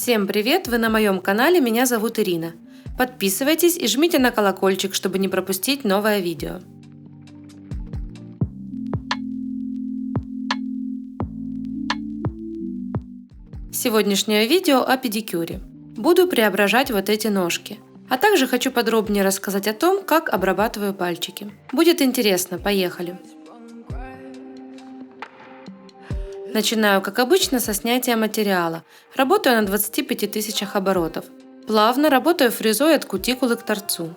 Всем привет! Вы на моем канале, меня зовут Ирина. Подписывайтесь и жмите на колокольчик, чтобы не пропустить новое видео. Сегодняшнее видео о педикюре. Буду преображать вот эти ножки. А также хочу подробнее рассказать о том, как обрабатываю пальчики. Будет интересно, поехали! Начинаю, как обычно, со снятия материала. Работаю на 25 тысячах оборотов. Плавно работаю фрезой от кутикулы к торцу.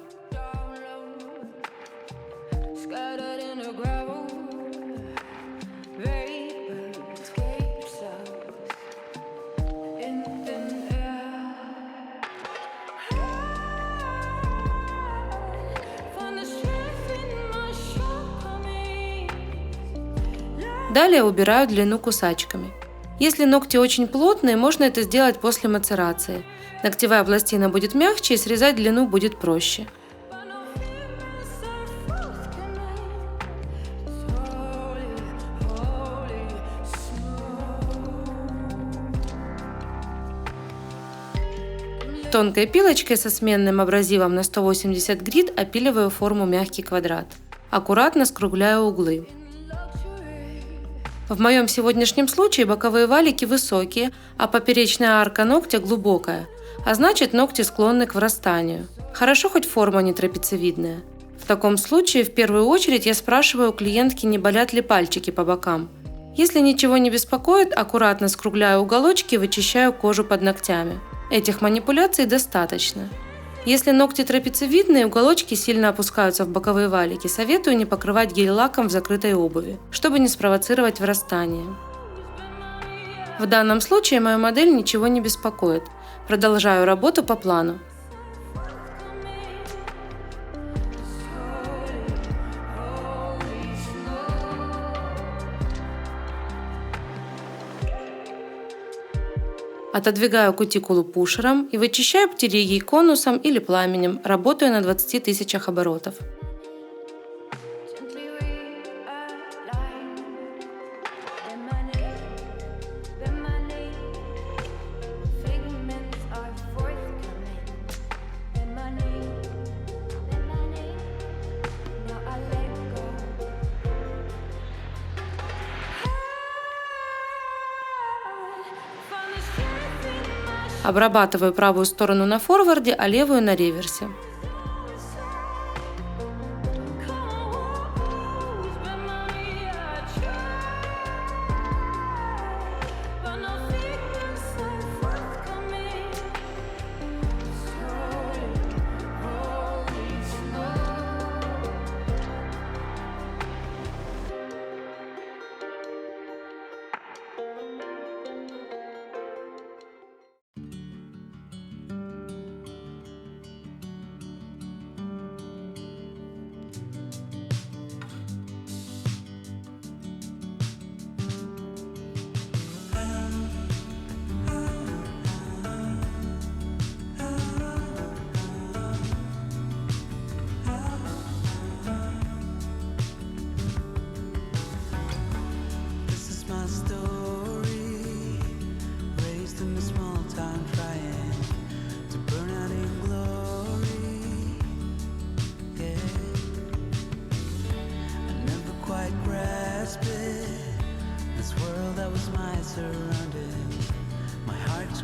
Далее убираю длину кусачками. Если ногти очень плотные, можно это сделать после мацерации. Ногтевая пластина будет мягче и срезать длину будет проще. Тонкой пилочкой со сменным абразивом на 180 грит опиливаю форму мягкий квадрат. Аккуратно скругляю углы. В моем сегодняшнем случае боковые валики высокие, а поперечная арка ногтя глубокая, а значит ногти склонны к врастанию. Хорошо, хоть форма не трапециевидная. В таком случае в первую очередь я спрашиваю у клиентки, не болят ли пальчики по бокам. Если ничего не беспокоит, аккуратно скругляю уголочки и вычищаю кожу под ногтями. Этих манипуляций достаточно. Если ногти трапециевидные, уголочки сильно опускаются в боковые валики, советую не покрывать гель-лаком в закрытой обуви, чтобы не спровоцировать врастание. В данном случае мою модель ничего не беспокоит. Продолжаю работу по плану. Отодвигаю кутикулу пушером и вычищаю птеригий конусом или пламенем, работаю на 20 тысячах оборотов. Обрабатываю правую сторону на форварде, а левую на реверсе.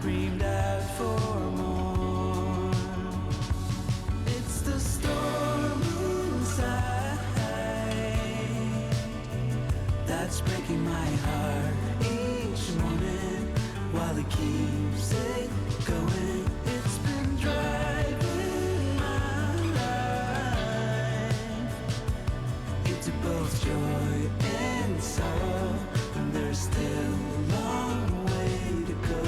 Screamed out for more. It's the storm inside that's breaking my heart each moment while it keeps it going. It's been driving my life into both joy and sorrow, and there's still a long way to go.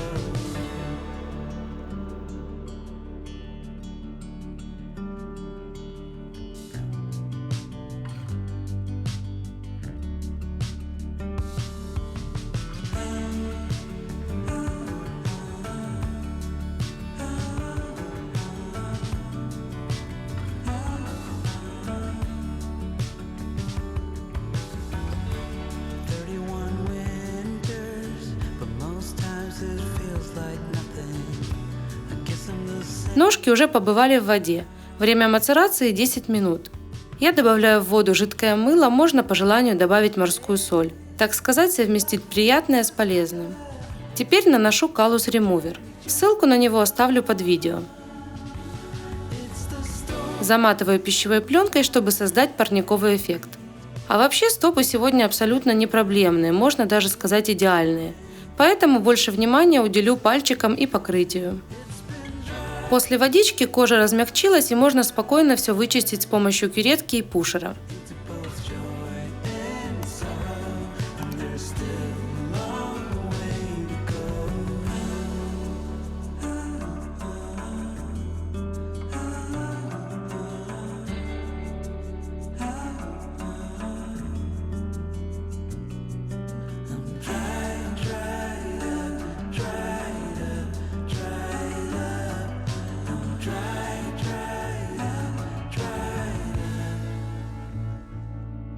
Ножки уже побывали в воде. Время мацерации 10 минут. Я добавляю в воду жидкое мыло, можно по желанию добавить морскую соль. Так сказать, совместить приятное с полезным. Теперь наношу Callus Remover. Ссылку на него оставлю под видео. Заматываю пищевой пленкой, чтобы создать парниковый эффект. А вообще стопы сегодня абсолютно не проблемные, можно даже сказать идеальные. Поэтому больше внимания уделю пальчикам и покрытию. После водички кожа размягчилась и можно спокойно все вычистить с помощью кюретки и пушера.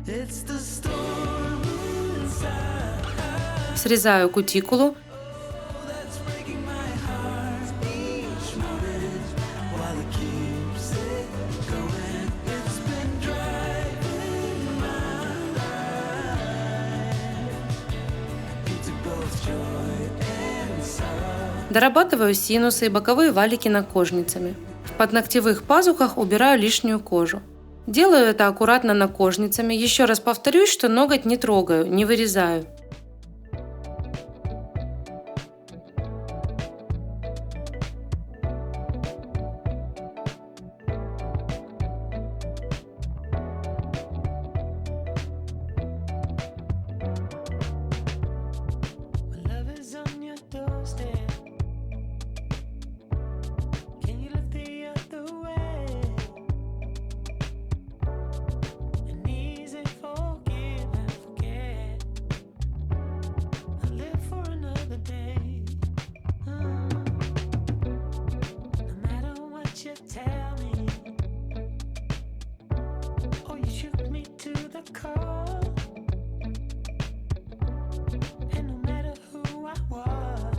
It's the storm inside Срезаю кутикулу. that's breaking my heart each moment while it keeps it going. It's been driving my life into both joy and sorrow. Дорабатываю синусы и боковые валики накожницами. В подногтевых пазухах убираю лишнюю кожу. Делаю это аккуратно накожницами. Еще раз повторюсь, что ноготь не трогаю, не вырезаю. When love is on your doorstep, can you look the other way? And easy forgive and forget, and live for another day. No matter what you tell me, oh, you shook me to the core. And no matter who I was,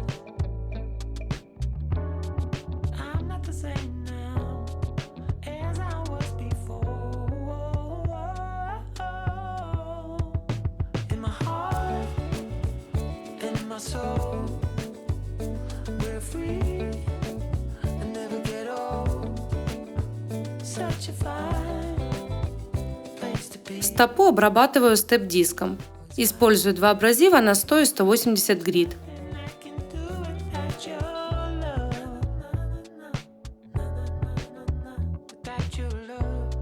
I'm not the same now as I was before. In my heart, in my soul, we're free and never get old. Such a fine place to be. Стопу обрабатываю степ-диском. Использую два абразива на 100 и 180 грит. And I can do it without your love. Without your love.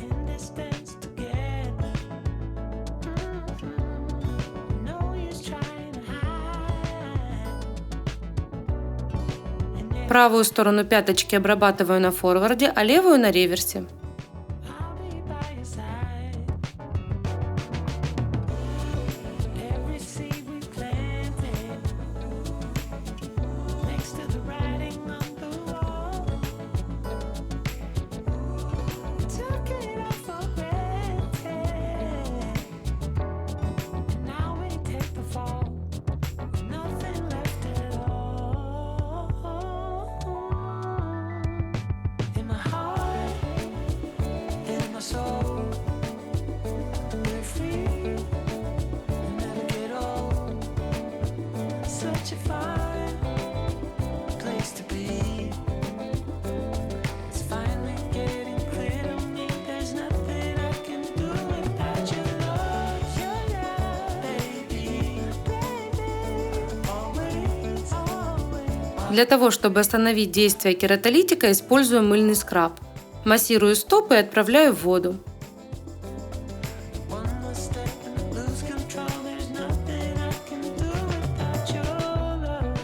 In this dance together. No use trying to hide. And if Правую сторону пяточки обрабатываю на форварде, а левую на реверсе. I'll be by your side. Every seed we planted next to the writing on the wall. We took it all for granted, and now we take the fall with nothing left at all. In my heart, in my soul, we're free and never get old. Such a fine place to be. It's finally getting clear to me. There's nothing I can do without your love, baby, always, always. Для того, чтобы остановить действие кератолитика, использую мыльный скраб. Массирую стопы и отправляю в воду. One more step and I lose control. There's nothing I can do without your love.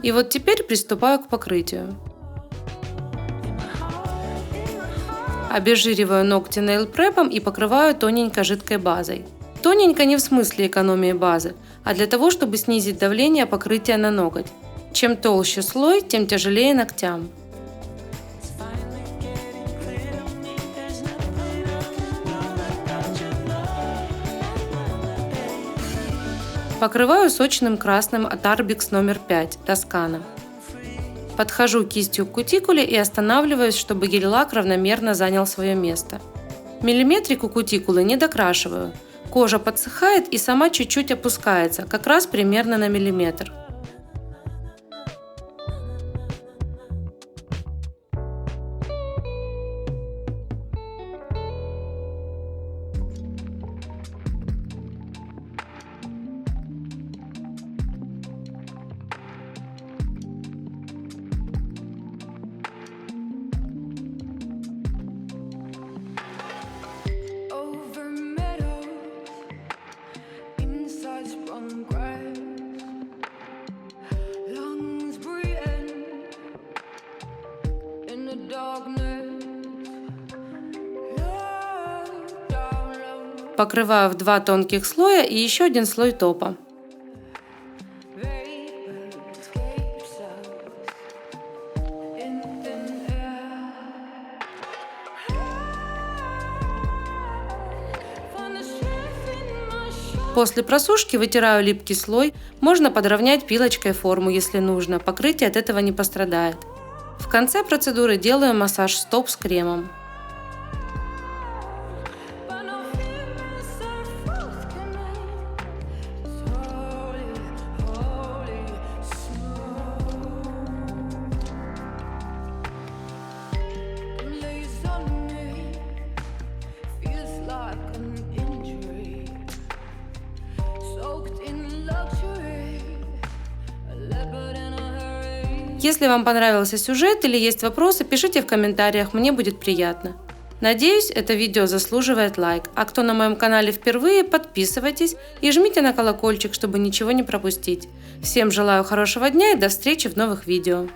И вот теперь приступаю к покрытию. Обезжириваю ногти нейл-препом и покрываю тоненькой жидкой базой. Тоненько не в смысле экономии базы, а для того, чтобы снизить давление покрытия на ноготь. Чем толще слой, тем тяжелее ногтям. Покрываю сочным красным от Arbix номер 5 Тоскана. Подхожу кистью к кутикуле и останавливаюсь, чтобы гель-лак равномерно занял свое место. Миллиметрику кутикулы не докрашиваю. Кожа подсыхает и сама чуть-чуть опускается, как раз примерно на миллиметр. Over meadows, inside sprung grass, lungs breathing in the darkness. Look down low, Покрываю в 2 тонких слоя и еще один слой топа. vapor escapes us in thin air. Find the strength in my shoulders. После просушки вытираю липкий слой, можно подровнять пилочкой форму, если нужно, покрытие от этого не пострадает. В конце процедуры делаю массаж стоп с кремом. But no feelings are forthcoming. Slowly, holy, smooth. Lays on me, feels like an injury. Soaked in luxury, a leopard in a hurry. Если вам понравился сюжет или есть вопросы, пишите в комментариях, мне будет приятно. Надеюсь, это видео заслуживает лайк, а кто на моем канале впервые, подписывайтесь и жмите на колокольчик, чтобы ничего не пропустить. Всем желаю хорошего дня и до встречи в новых видео.